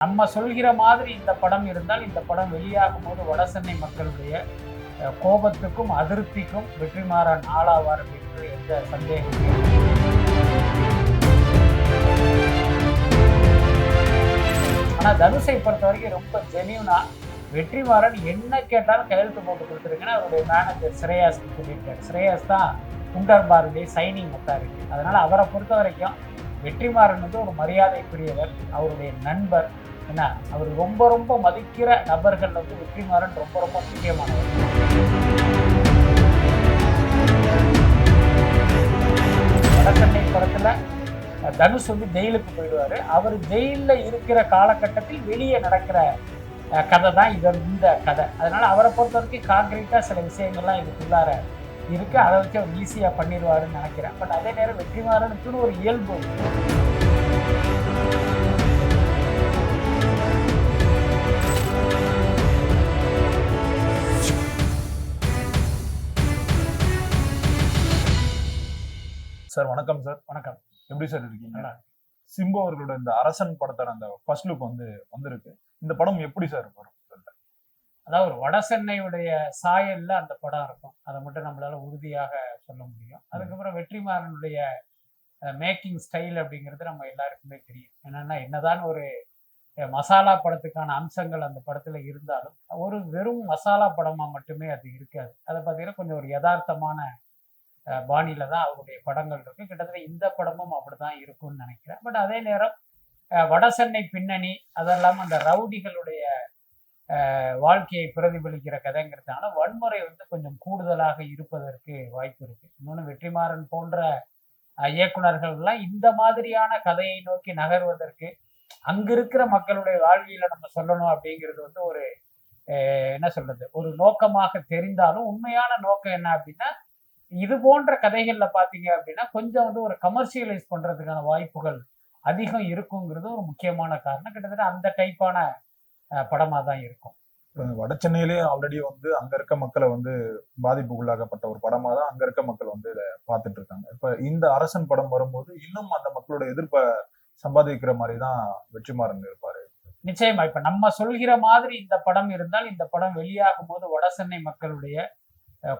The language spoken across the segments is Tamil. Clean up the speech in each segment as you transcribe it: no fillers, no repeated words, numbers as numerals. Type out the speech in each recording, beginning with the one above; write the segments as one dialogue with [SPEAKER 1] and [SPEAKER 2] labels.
[SPEAKER 1] நம்ம சொல்கிற மாதிரி இந்த படம் இருந்தால் இந்த படம் வெளியாகும் போது வடசென்னை மக்களுடைய கோபத்துக்கும் அதிருப்திக்கும் வெற்றிமாறன் ஆளாவார் என்று எந்த சந்தேகமும் இல்லை. ஆனா தனுஷை பொறுத்த வரைக்கும் ரொம்ப ஜெனியூனா வெற்றிமாறன் என்ன கேட்டாலும் கையெழுத்து போட்டு கொடுத்துருங்கன்னா அவருடைய மேனேஜர் ஸ்ரேயாஸ் சொல்லியிருக்காரு. ஸ்ரேயாஸ் தான் குண்டர்பாருடைய சைனிங் அத்தாரிட்டி. அதனால அவரை பொறுத்த வரைக்கும் வெற்றிமாறன் வந்து ஒரு மரியாதைக்குரியவர், அவருடைய நண்பர். என்ன, அவர் ரொம்ப ரொம்ப மதிக்கிற நபர்கள் வந்து வெற்றிமாறன் ரொம்ப ரொம்ப முக்கியமானவர். வடசென்னை படத்துல தனுஷ் வந்து ஜெயிலுக்கு போயிடுவாரு. அவர் ஜெயில இருக்கிற காலகட்டத்தில் வெளியே நடக்கிற கதை தான் இந்த கதை. அதனால அவரை பொறுத்த வரைக்கும் கான்கிரீட்டா சில விஷயங்கள்லாம் இதுக்குள்ளார இருக்கு. அதை வச்சு அவர் ஈஸியா பண்ணிடுவாருன்னு நினைக்கிறேன். பட் அதே நேரம் வெற்றிமாறனுக்குன்னு ஒரு இயல்பு.
[SPEAKER 2] சார் வணக்கம். சார்
[SPEAKER 1] வணக்கம்.
[SPEAKER 2] எப்படி சார் இருக்கீங்க? சிம்பு அவர்களோட இந்த அரசன் படத்தோட அந்த ஃபர்ஸ்ட் லுக் வந்திருக்கு. இந்த படம் எப்படி சார் வரும்?
[SPEAKER 1] அதாவது ஒரு வடசென்னையுடைய சாயல்ல அந்த படம் இருக்கும். அதை மட்டும் நம்மளால உறுதியாக சொல்ல முடியும். அதுக்கப்புறம் வெற்றிமாறனுடைய மேக்கிங் ஸ்டைல் அப்படிங்கிறது நம்ம எல்லாருக்குமே தெரியும். என்னன்னா, என்னதான் ஒரு மசாலா படத்துக்கான அம்சங்கள் அந்த படத்துல இருந்தாலும் ஒரு வெறும் மசாலா படமா மட்டுமே அது இருக்காது. அதை பார்த்தீங்கன்னா கொஞ்சம் ஒரு யதார்த்தமான பாணியில தான் அவருடைய படங்கள் இருக்கு. கிட்டத்தட்ட இந்த படமும் அப்படிதான் இருக்கும்னு நினைக்கிறேன். பட் அதே நேரம் வடசென்னை பின்னணி, அதெல்லாம் அந்த ரவுடிகளுடைய வாழ்க்கையை பிரதிபலிக்கிற கதைங்கிறதுனால வன்முறை வந்து கொஞ்சம் கூடுதலாக இருப்பதற்கு வாய்ப்பு இருக்கு. இன்னொன்று, வெற்றிமாறன் போன்ற இயக்குநர்கள்லாம் இந்த மாதிரியான கதையை நோக்கி நகர்வதற்கு அங்க இருக்கிற மக்களுடைய வாழ்வியலை நம்ம சொல்லணும் அப்படிங்கிறது வந்து ஒரு என்ன சொல்றது, ஒரு நோக்கமாக தெரிந்தாலும் உண்மையான நோக்கம் என்ன அப்படின்னா, இது போன்ற கதைகள்ல பாத்தீங்க அப்படின்னா கொஞ்சம் வந்து ஒரு கமர்ஷியலைஸ் பண்றதுக்கான வாய்ப்புகள் அதிகம் இருக்குங்கிறது ஒரு முக்கியமான காரணம். கிட்டத்தட்ட அந்த டைப்பான படமா தான் இருக்கும்.
[SPEAKER 2] வட சென்னையிலேயே ஆல்ரெடி அங்க இருக்க மக்களை பாதிப்புக்குள்ளாக்கப்பட்ட ஒரு படமா தான் அங்க இருக்க மக்கள் இதை பார்த்துட்டு இருக்காங்க. இப்ப இந்த அரசன் படம் வரும்போது இன்னும் அந்த மக்களோட எதிர்ப்பை சம்பாதிக்கிற மாதிரி தான் வெற்றிமாறன் இருப்பாரு.
[SPEAKER 1] நிச்சயமா. இப்ப நம்ம சொல்கிற மாதிரி இந்த படம் இருந்தால் இந்த படம் வெளியாகும் போது வடசென்னை மக்களுடைய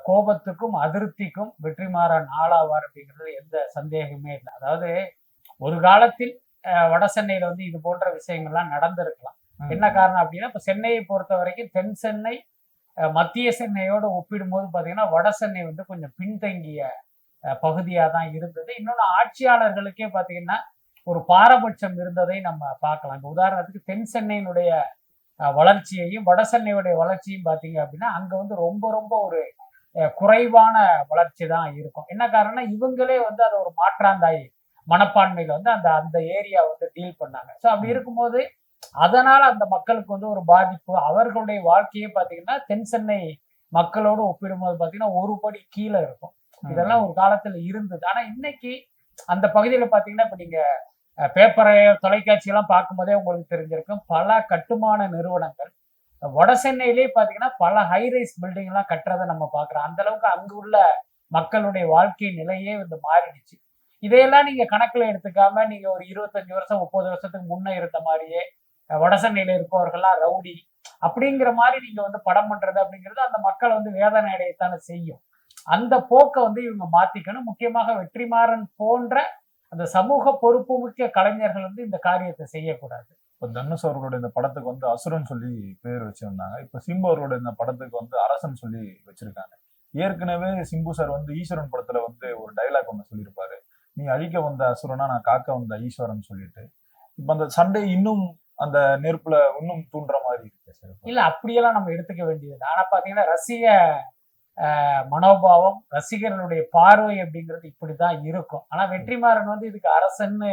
[SPEAKER 1] கோபத்துக்கும் அதிருப்திக்கும் வெற்றிமாறன் ஆளாவார் அப்படிங்கிறது எந்த சந்தேகமே இல்லை. அதாவது ஒரு காலத்தில் வடசென்னையில இது போன்ற விஷயங்கள்லாம் நடந்திருக்கலாம். என்ன காரணம் அப்படின்னா, இப்ப சென்னையை பொறுத்த வரைக்கும் தென் சென்னை மத்திய சென்னையோட ஒப்பிடும்போது பாத்தீங்கன்னா வட சென்னை கொஞ்சம் பின்தங்கிய பகுதியா தான் இருந்தது. இன்னொன்னு, ஆட்சியாளர்களுக்கே பாத்தீங்கன்னா ஒரு பாரபட்சம் இருந்ததை நம்ம பார்க்கலாம். இப்ப உதாரணத்துக்கு தென் சென்னையினுடைய வளர்ச்சியையும் வட சென்னையுடைய வளர்ச்சியும் பாத்தீங்க அப்படின்னா அங்க ரொம்ப ரொம்ப ஒரு குறைவான வளர்ச்சி தான் இருக்கும். என்ன காரணம்னா, இவங்களே அதை ஒரு மாற்றாந்தாய் மனப்பான்மையில அந்த ஏரியா டீல் பண்ணாங்க. ஸோ அப்படி இருக்கும்போது அதனால அந்த மக்களுக்கு ஒரு பாதிப்பு. அவர்களுடைய வாழ்க்கையே பாத்தீங்கன்னா தென் சென்னை மக்களோடு ஒப்பிடும்போது பாத்தீங்கன்னா ஒரு படி கீழே இருக்கும். இதெல்லாம் ஒரு காலத்துல இருந்தது. ஆனா இன்னைக்கு அந்த பகுதியில பாத்தீங்கன்னா, இப்ப நீங்க பேப்பரை தொலைக்காட்சி எல்லாம் பார்க்கும்போதே உங்களுக்கு தெரிஞ்சிருக்கும், பல கட்டுமான நிறுவனங்கள் வட சென்னையிலேயே பாத்தீங்கன்னா பல ஹைரைஸ் பில்டிங் எல்லாம் கட்டுறதை நம்ம பாக்குறோம். அந்த அளவுக்கு அங்கு உள்ள மக்களுடைய வாழ்க்கை நிலையே மாறிடுச்சு. இதையெல்லாம் நீங்க கணக்குல எடுத்துக்காம நீங்க ஒரு 25 வருஷம் 30 வருஷத்துக்கு முன்ன இருந்த மாதிரியே வடசென்னையில இருப்பவர்கள்லாம் ரவுடி அப்படிங்கிற மாதிரி நீங்க படம் பண்றது அப்படிங்கிறது அந்த மக்கள் வேதனை அடையத்தானே செய்யும். அந்த போக்கை இவங்க மாத்திக்கணும். முக்கியமாக வெற்றிமாறன் போன்ற அந்த சமூக பொறுப்பு முக்கிய கலைஞர்கள் இந்த காரியத்தை செய்யக்கூடாது.
[SPEAKER 2] இப்ப தனுஷ் அவர்களோட இந்த படத்துக்கு அசுரன் சொல்லி பேர் வச்சிருந்தாங்க. இப்ப சிம்பு அவர்களோட இந்த படத்துக்கு அரசன் சொல்லி வச்சிருக்காங்க. ஏற்கனவே சிம்பு சார் ஈஸ்வரன் படத்துல ஒரு டைலாக் சொல்லியிருப்பாரு, நீ அழிக்க வந்த அசுரனா நான் காக்க வந்த ஈஸ்வரன் சொல்லிட்டு. இப்ப அந்த சண்டை இன்னும் அந்த நெருப்புல இன்னும் தூண்டுற மாதிரி இருக்கு சார்.
[SPEAKER 1] இல்ல, அப்படியெல்லாம் நம்ம எடுத்துக்க வேண்டியது. ஆனா பாத்தீங்கன்னா ரசிக மனோபாவம், ரசிகர்களுடைய பார்வை அப்படிங்கிறது இப்படிதான் இருக்கும். ஆனா வெற்றிமாறன் இதுக்கு அரசன்னு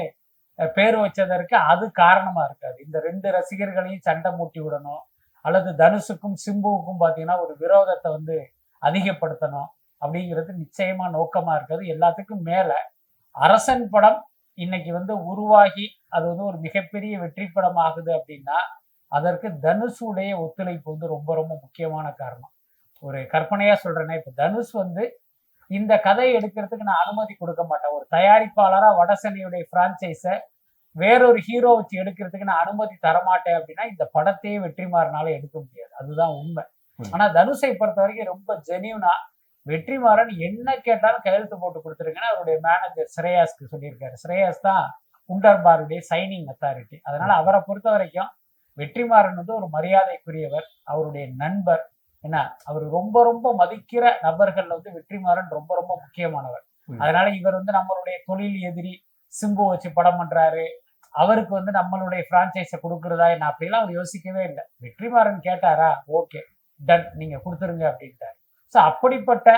[SPEAKER 1] பேர் வச்சதற்கு அது காரணமா இருக்காது. இந்த 2 ரசிகர்களையும் சண்டை மூட்டி விடணும், அல்லது தனுஷுக்கும் சிம்புவுக்கும் பாத்தீங்கன்னா ஒரு விரோதத்தை அதிகப்படுத்தணும் அப்படிங்கிறது நிச்சயமா நோக்கமா இருக்காது. எல்லாத்துக்கும் மேல அரசன் படம் இன்னைக்கு உருவாகி அது ஒரு மிகப்பெரிய வெற்றி படம் ஆகுது அப்படின்னா அதற்கு தனுஷுடைய ஒத்துழைப்பு ரொம்ப ரொம்ப முக்கியமான காரணம். ஒரு கற்பனையா சொல்றேன்னா, இப்ப தனுஷ் இந்த கதையை எடுக்கிறதுக்கு நான் அனுமதி கொடுக்க மாட்டேன். ஒரு தயாரிப்பாளரா வடசென்னையுடைய பிரான்சைஸை வேறொரு ஹீரோ வச்சு எடுக்கிறதுக்கு நான் அனுமதி தரமாட்டேன் அப்படின்னா இந்த படத்தையே வெற்றிமாறனால எடுக்க முடியாது. அதுதான் உண்மை. ஆனா தனுஷை பொறுத்த வரைக்கும் ரொம்ப ஜெனியூனா வெற்றிமாறன் என்ன கேட்டாலும் கையெழுத்து போட்டு கொடுத்துருங்கன்னு அவருடைய மேனேஜர் ஸ்ரேயாஸ்க்கு சொல்லியிருக்காரு. ஸ்ரேயாஸ் தான் உண்டர்பாருடைய சைனிங் அத்தாரிட்டி. அதனால அவரை பொறுத்த வரைக்கும் வெற்றிமாறன் வந்து ஒரு மரியாதைக்குரியவர், அவருடைய நண்பர். என்ன, அவர் ரொம்ப ரொம்ப மதிக்கிற நபர்கள் வந்து வெற்றிமாறன் ரொம்ப ரொம்ப முக்கியமானவர். அதனால இவர் வந்து நம்மளுடைய தொழில் எதிரி சிம்பு வச்சு படம் பண்றாரு, அவருக்கு வந்து நம்மளுடைய பிரான்சைஸை கொடுக்குறதா என்ன அப்படிலாம் அவர் யோசிக்கவே இல்லை. வெற்றிமாறன் கேட்டாரா, ஓகே டன் நீங்க கொடுத்துருங்க அப்படின்ட்டாரு. ஸோ அப்படிப்பட்ட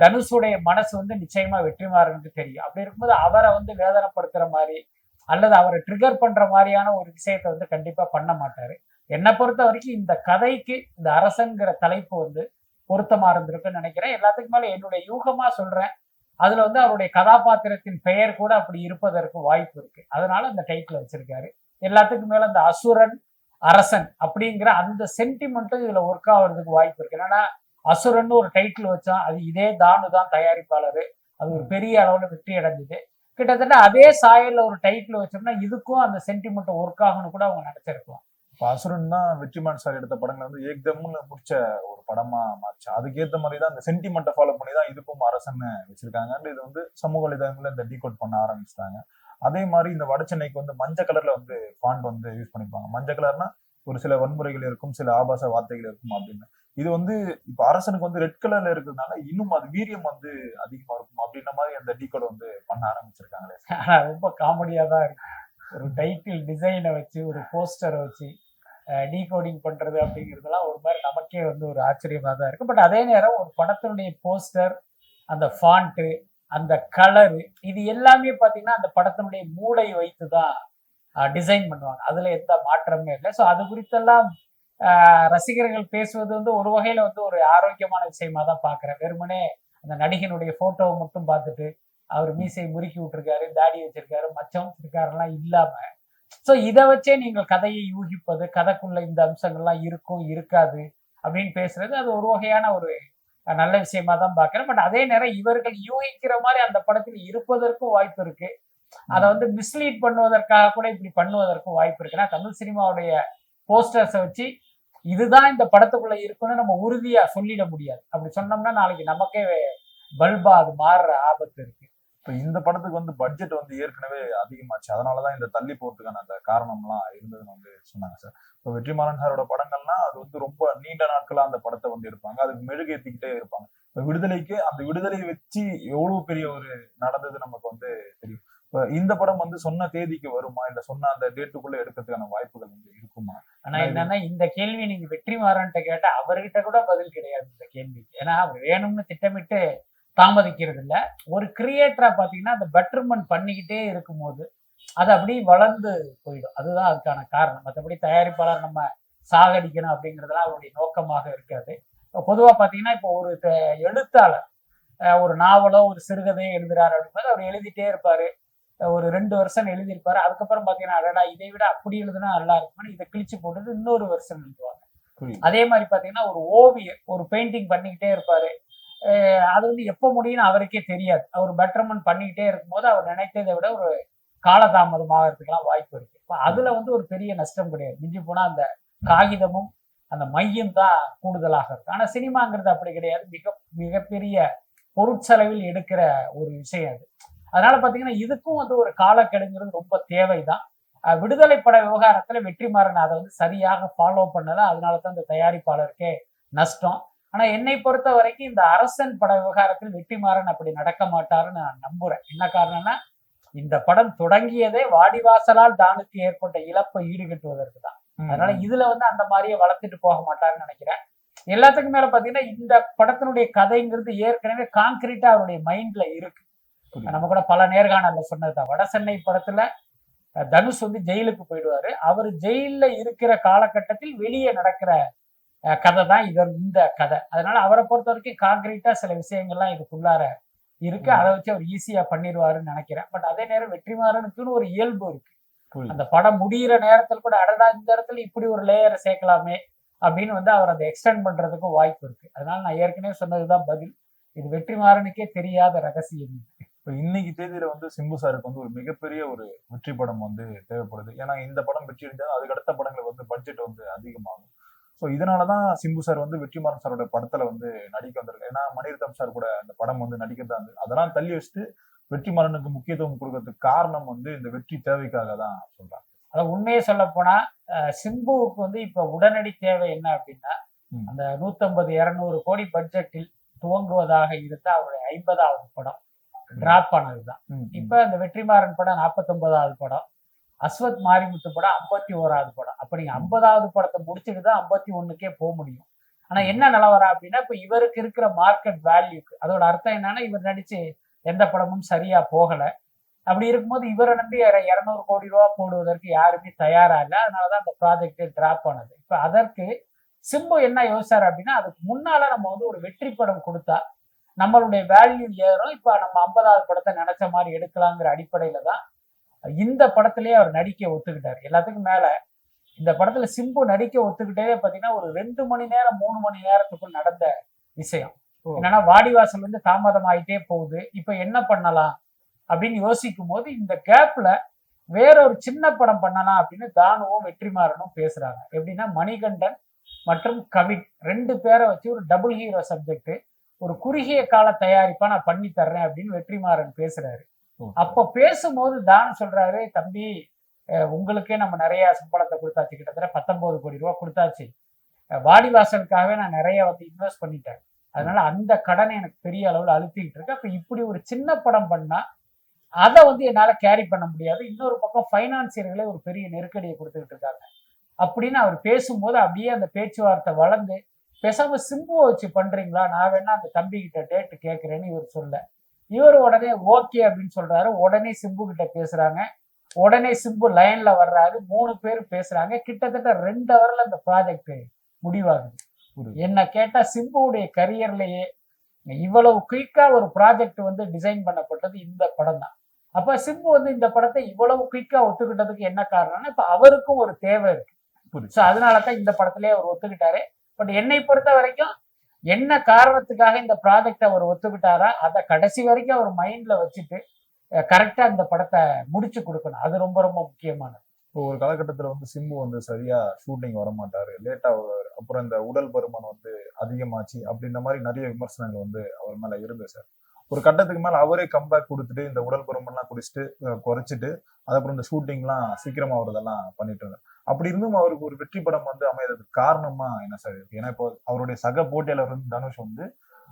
[SPEAKER 1] தனுஷுடைய மனசு வந்து நிச்சயமா வெற்றிமாறனுக்கு தெரியும். அப்படி இருக்கும்போது அவரை வந்து வேதனைப்படுத்துற மாதிரி அல்லது அவரை ட்ரிகர் பண்ற மாதிரியான ஒரு விஷயத்த வந்து கண்டிப்பா பண்ண மாட்டாரு. என்னை பொறுத்த வரைக்கும் இந்த கதைக்கு இந்த அரசன்கிற தலைப்பு வந்து பொருத்தமா இருந்திருக்குன்னு நினைக்கிறேன். எல்லாத்துக்கும் மேல என்னுடைய யூகமா சொல்றேன், அதுல வந்து அவருடைய கதாபாத்திரத்தின் பெயர் கூட அப்படி இருப்பதற்கு வாய்ப்பு இருக்கு. அதனால அந்த டைட்டில் வச்சிருக்காரு. எல்லாத்துக்கும் மேல அந்த அசுரன் அரசன் அப்படிங்கிற அந்த சென்டிமெண்ட்டும் இதுல ஒர்க் ஆகுறதுக்கு வாய்ப்பு இருக்கு. என்னன்னா அசுரன் ஒரு டைட்டில் வச்சா அது இதே தானு தான் தயாரிப்பாளர், அது ஒரு பெரிய அளவுல வெற்றி அடைஞ்சது. கிட்டத்தட்ட அதே சாயல்ல ஒரு டைட்டில் வச்சோம்னா இதுக்கும் அந்த சென்டிமெண்ட் ஒர்க் ஆகும்னு கூட அவங்க நினைச்சிருக்கலாம்.
[SPEAKER 2] இப்போ அசுரன் தான் வெற்றிமாறன் சார் எடுத்த படங்களை வந்து ஏக்தம்னு முடிச்ச ஒரு படமா மாறிச்சு. அதுக்கேற்ற மாதிரி தான் இந்த சென்டிமெண்ட்டை ஃபாலோ பண்ணி தான் இதுக்கும் அரசன் வச்சிருக்காங்க. இது வந்து சமூக வலைதளங்கள்ல இந்த டீகோட் பண்ண ஆரம்பிச்சிட்டாங்க. அதே மாதிரி இந்த வட சென்னைக்கு வந்து மஞ்சள் கலர்ல வந்து ஃபாண்ட் வந்து யூஸ் பண்ணிப்பாங்க. மஞ்சள் கலர்னா ஒரு சில வன்முறைகள் இருக்கும், சில ஆபாச வார்த்தைகள் இருக்கும் அப்படின்னு. இது வந்து இப்ப அரசனுக்கு வந்து ரெட் கலர்ல இருக்கிறதுனால இன்னும் அது வீரியம் வந்து அதிகமா இருக்கும் அப்படின்ற மாதிரி அந்த டீகோட் வந்து பண்ண ஆரம்பிச்சிருக்காங்களே.
[SPEAKER 1] ரொம்ப காமெடியா தான் இருக்கு. ஒரு டைட்டில் டிசைனை வச்சு ஒரு போஸ்டரை வச்சு டீகோடிங் பண்றது அப்படிங்கிறதுலாம் ஒரு மாதிரி நமக்கே வந்து ஒரு ஆச்சரியமா தான் இருக்கு. பட் அதே நேரம் ஒரு படத்தினுடைய போஸ்டர், அந்த ஃபாண்ட்டு, அந்த கலரு, இது எல்லாமே பார்த்தீங்கன்னா அந்த படத்தினுடைய மூளை வைத்து தான் டிசைன் பண்ணுவாங்க. அதுல எந்த மாற்றமே இல்லை. ஸோ அது குறித்தெல்லாம் ரசிகர்கள் பேசுவது வந்து ஒரு வகையில வந்து ஒரு ஆரோக்கியமான விஷயமா தான் பாக்குறேன். வெறுமனே அந்த நடிகனுடைய போட்டோவை மட்டும் பார்த்துட்டு அவர் மீசையை முறுக்கி விட்டுருக்காரு, தாடி வச்சிருக்காரு, மச்சம் வச்சிருக்காருலாம் இல்லாம, ஸோ இதை வச்சே நீங்கள் கதையை யூகிப்பது, கதைக்குள்ள இந்த அம்சங்கள்லாம் இருக்கும் இருக்காது அப்படின்னு பேசுறது அது ஒரு வகையான ஒரு நல்ல விஷயமா தான் பாக்குறேன். பட் அதே நேரம் இவர்கள் யூகிக்கிற மாதிரி அந்த படத்தில் இருப்பதற்கும் வாய்ப்பு இருக்கு. அதை வந்து மிஸ்லீட் பண்ணுவதற்காக கூட இப்படி பண்ணுவதற்கும் வாய்ப்பு இருக்குன்னா தமிழ் சினிமாவுடைய போஸ்டர்ஸை வச்சு இதுதான் இந்த படத்துக்குள்ள இருக்குன்னு நம்ம உறுதியா சொல்லிட முடியாது. அப்படி சொன்னோம்னா நாளைக்கு நமக்கே பல்பா அது மாறுற ஆபத்து இருக்கு.
[SPEAKER 2] இப்ப இந்த படத்துக்கு வந்து பட்ஜெட் வந்து ஏற்கனவே அதிகமாச்சு. அதனாலதான் இந்த தள்ளி போறதுக்கான அந்த காரணம்லாம் இருந்ததுன்னு வந்து சொன்னாங்க சார். இப்ப வெற்றிமாறன் சாரோட படங்கள்னா அது வந்து ரொம்ப நீண்ட நாட்களா அந்த படத்தை வந்து எடுப்பாங்க, அதுக்கு மெழுகேத்திக்கிட்டே இருப்பாங்க. இப்ப விடுதலைக்கு அந்த விடுதலையை வச்சு எவ்வளவு பெரிய ஒரு நடந்தது நமக்கு வந்து தெரியும். இப்ப இந்த படம் வந்து சொன்ன தேதிக்கு வருமா, இல்ல சொன்ன அந்த டேட்டுக்குள்ள எடுக்கிறதுக்கான வாய்ப்புகள் வந்து இருக்குமா?
[SPEAKER 1] ஆனா என்னன்னா இந்த கேள்வி நீங்க வெற்றிமாறன்ட்ட கேட்டா அவர்கிட்ட கூட பதில் கிடையாது இந்த கேள்விக்கு. ஏன்னா அவர் வேணும்னு திட்டமிட்டு தாமதிக்கிறது இல்ல. ஒரு கிரியேட்டரா பாத்தீங்கன்னா அந்த பெட்டர்மெண்ட் பண்ணிக்கிட்டே இருக்கும்போது அது அப்படியே வளர்ந்து போயிடும். அதுதான் அதுக்கான காரணம். மற்றபடி தயாரிப்பாளர் நம்ம சாகடிக்கணும் அப்படிங்கிறதுலாம் அவருடைய நோக்கமாக இருக்காது. பொதுவா பாத்தீங்கன்னா இப்போ ஒரு எழுத்தாளர் ஒரு நாவலோ ஒரு சிறுகதையோ எழுதுறாரு அப்படிங்கும்போது அவர் எழுதிட்டே இருப்பாரு. ஒரு 2 வருஷம் எழுதியிருப்பாரு. அதுக்கப்புறம் பாத்தீங்கன்னா அடடா இதை விட அப்படி எழுதுனா நல்லா இருக்கும்னு இதை கிழிச்சு போட்டுட்டு இன்னொரு வருஷம் எழுதுவாங்க. அதே மாதிரி பாத்தீங்கன்னா ஒரு ஓவியர் ஒரு பெயிண்டிங் பண்ணிக்கிட்டே இருப்பாரு. அது வந்து எப்ப முடியும்னு அவருக்கே தெரியாது. அவர் பெட்டர்மெண்ட் பண்ணிக்கிட்டே இருக்கும்போது அவர் நினைத்ததை விட ஒரு காலதாமதம் ஆகிறதுக்கெல்லாம் வாய்ப்பு இருக்கு. அதுல வந்து ஒரு பெரிய நஷ்டம் கிடையாது. மிஞ்சி போனா அந்த காகிதமும் அந்த மையம் தான் கூடுதலாக இருக்கு. ஆனா சினிமாங்கிறது அப்படி கிடையாது. மிகப்பெரிய பொருட்செலவில் எடுக்கிற ஒரு விஷயம் அது. அதனால பாத்தீங்கன்னா இதுக்கும் வந்து ஒரு காலக்கெடுங்கிறது ரொம்ப தேவைதான். விடுதலை பட விவகாரத்துல வெற்றிமாறன் அதை வந்து சரியாக ஃபாலோ பண்ணல. அதனாலதான் இந்த தயாரிப்பாளருக்கே நஷ்டம். ஆனா என்னை பொறுத்த வரைக்கும் இந்த அரசன் பட விவகாரத்தில் வெற்றிமாறன் அப்படி நடக்க மாட்டாருன்னு நான் நம்புறேன். என்ன காரணம்னா இந்த படம் தொடங்கியதே வாடிவாசலால் தானுக்கு ஏற்பட்ட இழப்பை ஈடுகட்டுவதற்கு தான். அதனால இதுல வந்து அந்த மாதிரியே வளர்த்துட்டு போக மாட்டாருன்னு நினைக்கிறேன். எல்லாத்துக்கும் மேல பாத்தீங்கன்னா இந்த படத்தினுடைய கதைங்கிறது ஏற்கனவே கான்கிரீட்டா அவருடைய மைண்ட்ல இருக்கு. நம்ம கூட பல நேர்காணல்ல சொன்னதுதான். வட சென்னை படத்துல தனுஷ் வந்து ஜெயிலுக்கு போயிடுவாரு. அவர் ஜெயில இருக்கிற காலகட்டத்தில் வெளியே நடக்கிற கதை தான் இந்த கதை. அதனால அவரை பொறுத்த வரைக்கும் கான்கிரீட்டா சில விஷயங்கள்லாம் இதுக்குள்ளார இருக்கு. அதை வச்சு அவர் ஈஸியா பண்ணிடுவாருன்னு நினைக்கிறேன். பட் அதே நேரம் வெற்றிமாறனுக்குன்னு ஒரு இயல்பு இருக்கு. அந்த படம் முடிகிற நேரத்தில் கூட அடடா இந்த இடத்துல இப்படி ஒரு லேயரை சேர்க்கலாமே அப்படின்னு வந்து அவர் அதை எக்ஸ்டெண்ட் பண்றதுக்கும் வாய்ப்பு இருக்கு. அதனால நான் ஏற்கனவே சொன்னதுதான் பதில். இது வெற்றிமாறனுக்கே தெரியாத ரகசியம்.
[SPEAKER 2] இப்ப இன்னைக்கு தேதியில வந்து சிம்பு சாருக்கு வந்து ஒரு மிகப்பெரிய ஒரு வெற்றி படம் வந்து தேவைப்படுது. ஏன்னா இந்த படம் வெற்றி அடைஞ்சா அதுக்கு அடுத்த படங்கள் வந்து பட்ஜெட் வந்து அதிகமாகும். ஸோ இதனாலதான் சிம்பு சார் வந்து வெற்றிமாறன் சாரோட படத்துல வந்து நடிக்க வந்திருக்காரு. ஏன்னா மணிரத்னம் சார் கூட அந்த படம் வந்து நடிக்கிறதா இருந்து அதெல்லாம் தள்ளி வச்சுட்டு வெற்றிமாறனுக்கு முக்கியத்துவம் கொடுக்கறதுக்கு காரணம் வந்து இந்த வெற்றி தேவைக்காக தான் சொல்றாங்க.
[SPEAKER 1] அதாவது உண்மையை சொல்ல போனா சிம்புவுக்கு வந்து இப்ப உடனடி தேவை என்ன அப்படின்னா, அந்த 150, 200 கோடி பட்ஜெட்டில் துவங்குவதாக இருந்த அவருடைய 50வது படம் டிராப் ஆனதுதான். இப்ப இந்த வெற்றிமாறன் படம் 49வது படம், அஸ்வத் மாரிமுத்து படம் 51வது படம். அப்ப நீங்க 50வது படத்தை முடிச்சுட்டு தான் 51க்கே போக முடியும். ஆனா என்ன நிலவரம் அப்படின்னா, இப்ப இவருக்கு இருக்கிற மார்க்கெட் வேல்யூக்கு, அதோட அர்த்தம் என்னன்னா இவர் நடிச்சு எந்த படமும் சரியா போகல. அப்படி இருக்கும்போது இவரை நம்பி 200 கோடி ரூபா போடுவதற்கு யாருமே தயாரா இல்லை. அதனாலதான் அந்த ப்ராஜெக்ட் டிராப் ஆனது. இப்ப அதற்கு சிம்பு என்ன யோசிச்சாரு அப்படின்னா, அதுக்கு முன்னால நம்ம வந்து ஒரு வெற்றி படம் கொடுத்தா நம்மளுடைய வேல்யூ ஏறும். இப்ப நம்ம 50வது படத்தை நினைச்ச மாதிரி எடுக்கலாங்கிற அடிப்படையில தான் இந்த படத்திலேயே அவர் நடிக்க ஒத்துக்கிட்டாரு. எல்லாத்துக்கும் மேல இந்த படத்துல சிம்பு நடிக்க ஒத்துக்கிட்டே பாத்தீங்கன்னா ஒரு 2 மணி நேரம் 3 மணி நேரத்துக்குள் நடந்த விஷயம். என்னன்னா வாடிவாசல் வந்து தாமதம் ஆயிட்டே போகுது. இப்ப என்ன பண்ணலாம் அப்படின்னு யோசிக்கும் போது இந்த கேப்ல வேற ஒரு சின்ன படம் பண்ணலாம் அப்படின்னு தானுவும் வெற்றிமாறனும் பேசுறாங்க. எப்படின்னா மணிகண்டன் மற்றும் கவின் 2 பேரை வச்சு ஒரு டபுள் ஹீரோ சப்ஜெக்ட் ஒரு குறுகிய கால தயாரிப்பா நான் பண்ணி தர்றேன் அப்படின்னு வெற்றிமாறன் பேசுறாரு. அப்ப பேசும்போது தானு சொல்றாரு, தம்பி உங்களுக்கே நம்ம நிறைய சம்பளத்தை கொடுத்தாச்சு, கிட்டத்தட்ட 19 கோடி ரூபாய் கொடுத்தாச்சு. வாடிவாசலுக்காகவே நான் நிறைய வந்து இன்வெஸ்ட் பண்ணிட்டேன். அதனால அந்த கடனை எனக்கு பெரிய அளவுல அழுத்திக்கிட்டு இருக்கு. அப்ப இப்படி ஒரு சின்ன படம் பண்ணா அதை வந்து என்னால கேரி பண்ண முடியாது. இன்னொரு பக்கம் பைனான்சியர்களே ஒரு பெரிய நெருக்கடியை கொடுத்துக்கிட்டு இருக்காங்க அப்படின்னு அவர் பேசும்போது அப்படியே அந்த பேச்சுவார்த்தை வளர்ந்து, பேசாம சிம்புவை வச்சு பண்றீங்களா, நான் வேணா அந்த தம்பி கிட்ட டேட் கேட்கிறேன்னு இவர் சொல்ல, இவர் உடனே ஓகே அப்படின்னு சொல்றாரு. உடனே சிம்பு கிட்ட பேசுறாங்க. உடனே சிம்பு லைன்ல வர்றாரு. 3 பேர் பேசுறாங்க. கிட்டத்தட்ட 2 ஹவர்ல அந்த ப்ராஜெக்ட் முடிவாகுது. என்ன கேட்டா சிம்புவுடைய கரியர்லயே இவ்வளவு குயிக்கா ஒரு ப்ராஜெக்ட் வந்து டிசைன் பண்ணப்பட்டது இந்த படம் தான். அப்ப சிம்பு வந்து இந்த படத்தை இவ்வளவு குயிக்கா ஒத்துக்கிட்டதுக்கு என்ன காரணம்னா, இப்ப அவருக்கும் ஒரு தேவை இருக்கு. சோ அதனாலதான் இந்த படத்திலேயே அவர் ஒத்துக்கிட்டாரு. பட் என்னை பொறுத்த வரைக்கும் என்ன காரணத்துக்காக இந்த ப்ராஜெக்ட் அவர் ஒத்துக்கிட்டாரா அதை கடைசி வரைக்கும் அவர் மைண்ட்ல வச்சுட்டு கரெக்டா இந்த படத்தை முடிச்சு கொடுக்கணும். அது ரொம்ப ரொம்ப முக்கியமானது.
[SPEAKER 2] இப்போ ஒரு காலகட்டத்துல வந்து சிம்பு வந்து சரியா ஷூட்டிங் வர மாட்டாரு, லேட்டா வருவாரு, அப்புறம் இந்த உடல் பருமன் வந்து அதிகமாச்சு அப்படின்ற மாதிரி நிறைய விமர்சனங்கள் வந்து அவர் மேல இருந்தது சார். ஒரு கட்டத்துக்கு மேல அவரே கம்பேக் கொடுத்துட்டு இந்த உடல் பருமன்லாம் குடிச்சிட்டு குறைச்சிட்டு அதுக்கப்புறம் இந்த ஷூட்டிங்லாம் சீக்கிரமா வரதெல்லாம் பண்ணிட்டு இருந்தார். அப்படி இருந்தும் அவருக்கு ஒரு வெற்றி படம் வந்து அமையறதுக்கு காரணமா என்ன சார் இருக்கு? ஏன்னா இப்போ அவருடைய சக போட்டியாளர் வந்து தனுஷ் வந்து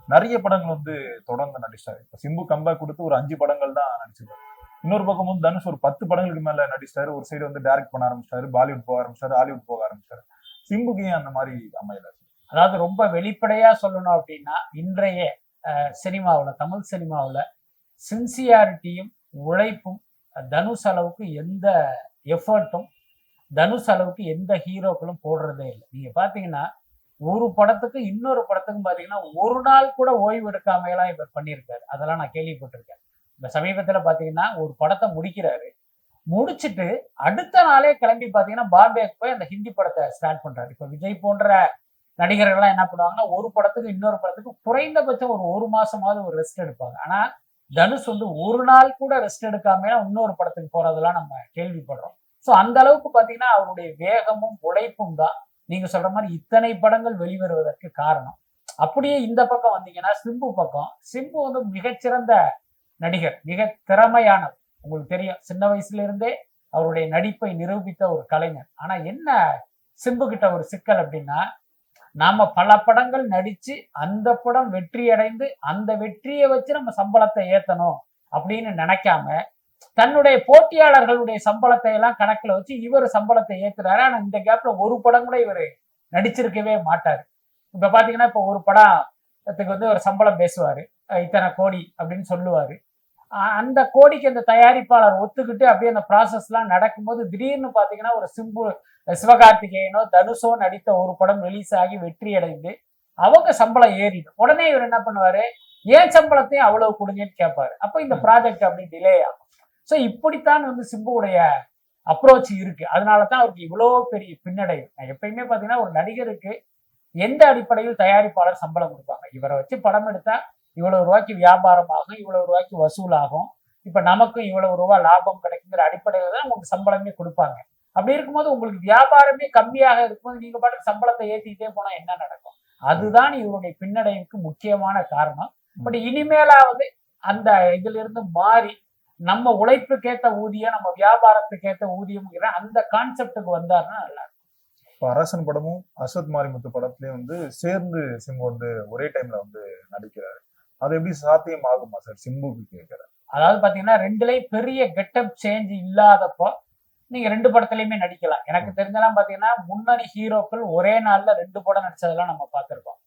[SPEAKER 2] நிறைய படங்கள் வந்து தொடர்ந்து நடிச்சாரு. இப்போ சிம்பு கம்பேக் கொடுத்து ஒரு 5 படங்கள் தான் நடிச்சிருக்காரு. இன்னொரு பக்கம் வந்து தனுஷ் ஒரு 10 படங்களுக்கு மேல நடிச்சிட்டாரு. ஒரு சைடு வந்து டைரக்ட் பண்ண ஆரம்பிச்சிட்டாரு, பாலிவுட் போக ஆரம்பிச்சாரு, ஹாலிவுட் போக ஆரம்பிச்சாரு. சிம்புக்கு ஏன் அந்த மாதிரி அமையல?
[SPEAKER 1] அதாவது ரொம்ப வெளிப்படையா சொல்லணும் அப்படின்னா, இன்றைய சினிமாவில், தமிழ் சினிமாவில் சின்சியாரிட்டியும் உழைப்பும் தனுஷ் அளவுக்கு எந்த எஃபர்ட்டும் தனுஷ் அளவுக்கு எந்த ஹீரோக்களும் போடுறதே இல்லை. நீங்க பாத்தீங்கன்னா ஒரு படத்துக்கு இன்னொரு படத்துக்கும் பாத்தீங்கன்னா ஒரு நாள் கூட ஓய்வு எடுக்காமையெல்லாம் இவர் பண்ணியிருக்காரு. அதெல்லாம் நான் கேள்விப்பட்டிருக்கேன். இந்த சமீபத்துல பாத்தீங்கன்னா ஒரு படத்தை முடிக்கிறாரு, முடிச்சுட்டு அடுத்த நாளே கிளம்பி பாத்தீங்கன்னா பாம்பேக்கு போய் அந்த ஹிந்தி படத்தை ஸ்டார்ட் பண்றாரு. இப்ப விஜய் போன்ற நடிகர்கள்லாம் என்ன பண்ணுவாங்கன்னா ஒரு படத்துக்கு இன்னொரு படத்துக்கு குறைந்தபட்சம் ஒரு மாசமாவது ஒரு ரெஸ்ட் எடுப்பாங்க. ஆனா தனுஷ் வந்து ஒரு நாள் கூட ரெஸ்ட் எடுக்காம இன்னொரு படத்துக்கு போறதெல்லாம் நம்ம கேள்விப்படுறோம். ஸோ அந்த அளவுக்கு பாத்தீங்கன்னா அவருடைய வேகமும் உழைப்பும் தான் நீங்க சொல்ற மாதிரி இத்தனை படங்கள் வெளிவருவதற்கு காரணம். அப்படியே இந்த பக்கம் வந்தீங்கன்னா சிம்பு பக்கம், சிம்பு வந்து மிகச்சிறந்த நடிகர், மிக திறமையானவர். உங்களுக்கு தெரியும், சின்ன வயசுல இருந்தே அவருடைய நடிப்பை நிரூபித்த ஒரு கலைஞர். ஆனா என்ன சிம்பு கிட்ட ஒரு சிக்கல் அப்படின்னா, நாம பல படங்கள் நடிச்சு அந்த படம் வெற்றி அடைந்து அந்த வெற்றியை வச்சு நம்ம சம்பளத்தை ஏத்தணும் அப்படின்னு நினைக்காம தன்னுடைய போட்டியாளர்களுடைய சம்பளத்தை எல்லாம் கணக்குல வச்சு இவர் சம்பளத்தை ஏத்துறாரு. ஆனா இந்த கேப்ல ஒரு படம் கூட இவர் நடிச்சிருக்கவே மாட்டாரு. இப்ப பாத்தீங்கன்னா இப்ப ஒரு படத்துக்கு வந்து ஒரு சம்பளம் பேசுவாரு, இத்தனை கோடி அப்படின்னு சொல்லுவாரு. அந்த கோடிக்கு அந்த தயாரிப்பாளர் ஒத்துக்கிட்டு அப்படியே அந்த ப்ராசஸ் எல்லாம் நடக்கும்போது திடீர்னு பாத்தீங்கன்னா ஒரு சிவகார்த்திகேயனோ தனுஷோ நடித்த ஒரு படம் ரிலீஸ் ஆகி வெற்றி அடைந்து அவங்க சம்பளம் ஏறிடும். உடனே இவர் என்ன பண்ணுவாரு, ஏன் சம்பளத்தையும் அவ்வளவு கொடுங்கன்னு கேட்பாரு. அப்ப இந்த ப்ராஜெக்ட் அப்படி டிலே ஆகும். ஸோ இப்படித்தான் வந்து சிம்புவுடைய அப்ரோச் இருக்கு. அதனாலதான் அவருக்கு இவ்வளவு பெரிய பின்னடைவு. எப்பயுமே பாத்தீங்கன்னா ஒரு நடிகருக்கு எந்த அடிப்படையில் தயாரிப்பாளர் சம்பளம் கொடுப்பாங்க, இவரை வச்சு படம் எடுத்தா இவ்வளவு ரூபாய்க்கு வியாபாரம் ஆகும், இவ்வளவு ரூபாய்க்கு வசூல் ஆகும், இப்ப நமக்கும் இவ்வளவு ரூபாய் லாபம் கிடைக்குங்கிற அடிப்படையில தான் உங்களுக்கு சம்பளமே கொடுப்பாங்க. அப்படி இருக்கும்போது உங்களுக்கு வியாபாரமே கம்மியாக இருக்கும்போது நீங்க பாட்டுக்கு சம்பளத்தை ஏத்திக்கிட்டே போனா என்ன நடக்கும்? அதுதான் இவருடைய பின்னடைவுக்கு முக்கியமான காரணம். பட் இனிமேலாவது அந்த இதுல இருந்து மாறி நம்ம உழைப்புக்கேத்த ஊதியம், நம்ம வியாபாரத்துக்கேத்த ஊதியம்ங்கிற அந்த கான்செப்டுக்கு வந்தாருன்னா நல்லா இருக்கும்.
[SPEAKER 2] இப்போ அரசன் படமும் அஸ்வத் மாரிமுத்து படத்துலயும் வந்து சேர்ந்து சிம்பு வந்து ஒரே டைம்ல வந்து நடிக்கிறாரு. அது எப்படி சாத்தியம் ஆகுமா சார் சிம்புக்கு கேட்கிறேன்.
[SPEAKER 1] அதாவது பாத்தீங்கன்னா ரெண்டுலயும் பெரிய கெட்டப் சேஞ்ச் இல்லாதப்போ நீங்க 2 படத்துலயுமே நடிக்கலாம். எனக்கு தெரிஞ்செல்லாம் பாத்தீங்கன்னா முன்னணி ஹீரோக்கள் ஒரே நாள்ல 2 படம் நடிச்சதெல்லாம் நம்ம பார்த்திருக்கோம்.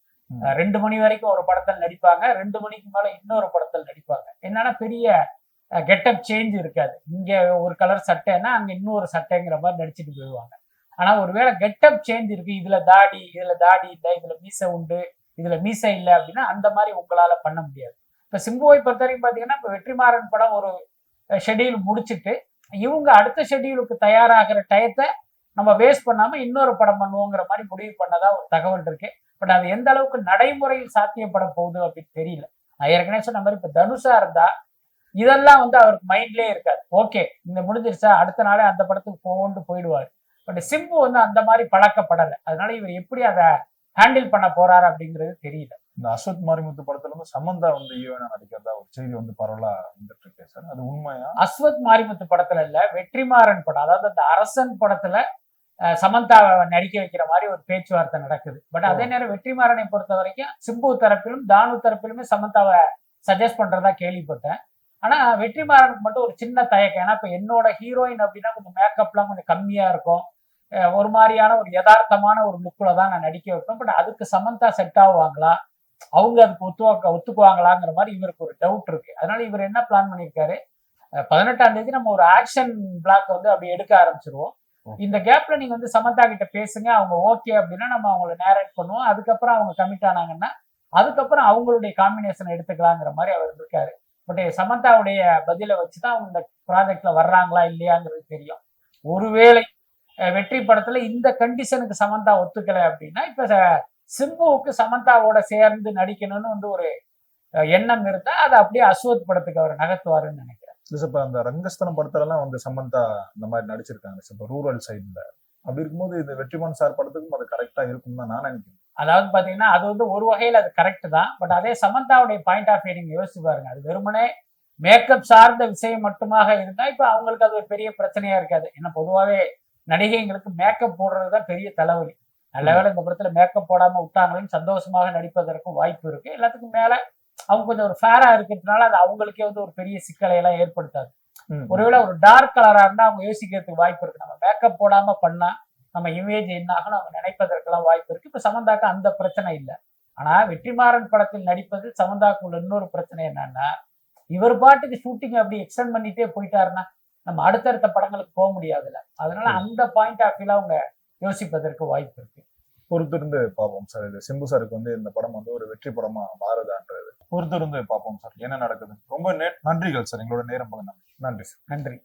[SPEAKER 1] 2 மணி வரைக்கும் ஒரு படத்தில் நடிப்பாங்க, 2 மணிக்கு மேல இன்னொரு படத்தில் நடிப்பாங்க. என்னன்னா பெரிய கெட்டப் சேஞ்ச் இருக்காது. இங்க ஒரு கலர் சட்டைன்னா அங்க இன்னொரு சட்டைங்கிற மாதிரி நடிச்சுட்டு போயிடுவாங்க. ஆனா ஒருவேளை கெட்டப் சேஞ்ச் இருக்கு, இதுல தாடி இல்லை, இதுல மீசை உண்டு, இதுல மீசை இல்லை அப்படின்னா அந்த மாதிரி உங்களால பண்ண முடியாது. இப்ப சிம்புவை பொறுத்த வரைக்கும் பாத்தீங்கன்னா இப்ப வெற்றிமாறன் படம் ஒரு ஷெட்யூல் முடிச்சுட்டு இவங்க அடுத்த ஷெட்யூலுக்கு தயாராகிற டயத்தை நம்ம வேஸ்ட் பண்ணாம இன்னொரு படம் பண்ணுவோங்கிற மாதிரி முடிவு பண்ணதா ஒரு தகவல் இருக்கு. பட் அது எந்த அளவுக்கு நடைமுறையில் சாத்தியப்பட போகுது அப்படின்னு தெரியல. நான் ஏற்கனவே சொன்ன மாதிரி இப்ப தனுஷா இருந்தா இதெல்லாம் வந்து அவருக்கு மைண்ட்லயே இருக்காது. ஓகே இந்த முடிஞ்சிருச்சா அடுத்த நாளே அந்த படத்துக்கு போயிடுவாரு. பட் சிம்பு வந்து அந்த மாதிரி பழக்கப்படலை. அதனால இவர் எப்படி அதை ஹேண்டில் பண்ண போறாரு அப்படிங்கிறது தெரியல.
[SPEAKER 2] இந்த அஸ்வத் மாரிமுத்து படத்துல வந்து சமந்தா வந்து ஹீரோயினா நடிக்கிறதா ஒரு செய்தி வந்து பரவலா வந்துட்டு இருக்கு சார். அது உண்மையா?
[SPEAKER 1] அஸ்வத் மாரிமுத்து படத்துல இல்ல, வெற்றிமாறன் படம், அதாவது அந்த அரசன் படத்துல சமந்தாவை நடிக்க வைக்கிற மாதிரி ஒரு பேச்சுவார்த்தை நடக்குது. பட் அதே நேரம் வெற்றிமாறனை பொறுத்த வரைக்கும் சிம்பு தரப்பிலும் தானு தரப்பிலுமே சமந்தாவை சஜஸ்ட் பண்றதா கேள்விப்பட்டேன். ஆனா வெற்றிமாறனுக்கு மட்டும் ஒரு சின்ன தயக்கம். ஏன்னா இப்ப என்னோட ஹீரோயின் அப்படின்னா கொஞ்சம் மேக்கப்லாம் கொஞ்சம் கம்மியா இருக்கும், ஒரு மாதிரியான ஒரு யதார்த்தமான ஒரு லுக்ல தான் நான் நடிக்க வைப்பேன். பட் அதுக்கு சமந்தா செட் ஆகுவாங்களா, அவங்க அதுக்கு ஒத்துக்குவாங்களாங்கிற மாதிரி இவருக்கு ஒரு டவுட் இருக்கு. அதனால இவர் என்ன பிளான் பண்ணியிருக்காரு, 18ஆம் தேதி நம்ம ஒரு ஆக்ஷன் பிளாக் வந்து அப்படி எடுக்க ஆரம்பிச்சிருவோம். இந்த கேப்ல நீங்க வந்து சமந்தா கிட்ட பேசுங்க, அவங்க ஓகே அப்படின்னா நம்ம அவங்களை நேரேட் பண்ணுவோம். அதுக்கப்புறம் அவங்க கமிட் ஆனாங்கன்னா அதுக்கப்புறம் அவங்களுடைய காம்பினேஷன் எடுத்துக்கலாங்கிற மாதிரி அவர் இருக்காரு. பட் சமந்தாவுடைய பதிலை வச்சுதான் அவங்க இந்த ப்ராஜெக்ட்ல வர்றாங்களா இல்லையாங்கிறது தெரியும். ஒருவேளை வெற்றி படத்துல இந்த கண்டிஷனுக்கு சமந்தா ஒத்துக்கலை அப்படின்னா இப்ப சிம்புவுக்கு சமந்தாவோட சேர்ந்து நடிக்கணும்னு வந்து ஒரு எண்ணம் இருந்தா அதை அப்படியே அஸ்வத் படத்துக்கு அவர் நகர்த்துவாருன்னு நினைக்கிறேன்.
[SPEAKER 2] இப்ப அந்த ரங்கஸ்தனம் படத்துல எல்லாம் வந்து சமந்தா இந்த மாதிரி நடிச்சிருக்காங்க இப்ப ரூரல் சைட்ல. அப்படி இருக்கும்போது இந்த வெற்றிமாறன் சார் படத்துக்கும் அது கரெக்டா இருக்கும் தான் நான் நினைக்கிறேன்.
[SPEAKER 1] அதாவது பாத்தீங்கன்னா அது வந்து ஒரு வகையில் அது கரெக்ட் தான். பட் அதே சமந்தாவுடைய பாயிண்ட் ஆஃப் வியூ நீங்க யோசிச்சு பாருங்க. அது வெறுமனே மேக்கப் சார்ந்த விஷயம் மட்டுமாக இருந்தா இப்ப அவங்களுக்கு அது ஒரு பெரிய பிரச்சனையா இருக்காது. ஏன்னா பொதுவாகவே நடிகைங்களுக்கு மேக்கப் போடுறதுதான் பெரிய தலைவலி. நல்ல வேளை இந்த படத்துல மேக்கப் போடாம விட்டாங்கன்னு சந்தோஷமாக நடிப்பதற்கும் வாய்ப்பு இருக்கு. எல்லாத்துக்கும் மேல அவங்க கொஞ்சம் ஒரு ஃபேரா இருக்கிறதுனால அது அவங்களுக்கே வந்து ஒரு பெரிய சிக்கலை எல்லாம் ஏற்படுத்தாது. ஒருவேளை ஒரு டார்க் கலரா இருந்தா அவங்க யோசிக்கிறதுக்கு வாய்ப்பு இருக்கு. நம்ம மேக்கப் போடாம பண்ணா நம்ம இமேஜ் என்ன ஆகும் அவங்க நினைப்பதற்கெல்லாம் வாய்ப்பு இருக்கு. இப்ப சமந்தாக்கு அந்த பிரச்சனை இல்லை. ஆனா வெற்றிமாறன் படத்தில் நடிப்பது சமந்தாக்கு உள்ள இன்னொரு பிரச்சனை என்னன்னா, இவர் பாட்டுக்கு ஷூட்டிங் அப்படி எக்ஸ்டெண்ட் பண்ணிட்டே போயிட்டாருன்னா நம்ம அடுத்தடுத்த படங்களுக்கு போக முடியாதுல்ல. அதனால அந்த பாயிண்ட் ஆஃப் வியூல அவங்க யோசிப்பதற்கு வாய்ப்பு இருக்கு.
[SPEAKER 2] பொறுத்திருந்து பார்ப்போம் சார். இது சிம்பு சாருக்கு வந்து இந்த படம் வந்து ஒரு வெற்றி படமா மாறுதான்றது பொறுத்திருந்து பார்ப்போம் சார் என்ன நடக்குது. ரொம்ப நன்றிகள் சார், எங்களோட நேரம் பகிர்ந்தமைக்கு. நன்றி சார்.
[SPEAKER 1] நன்றி.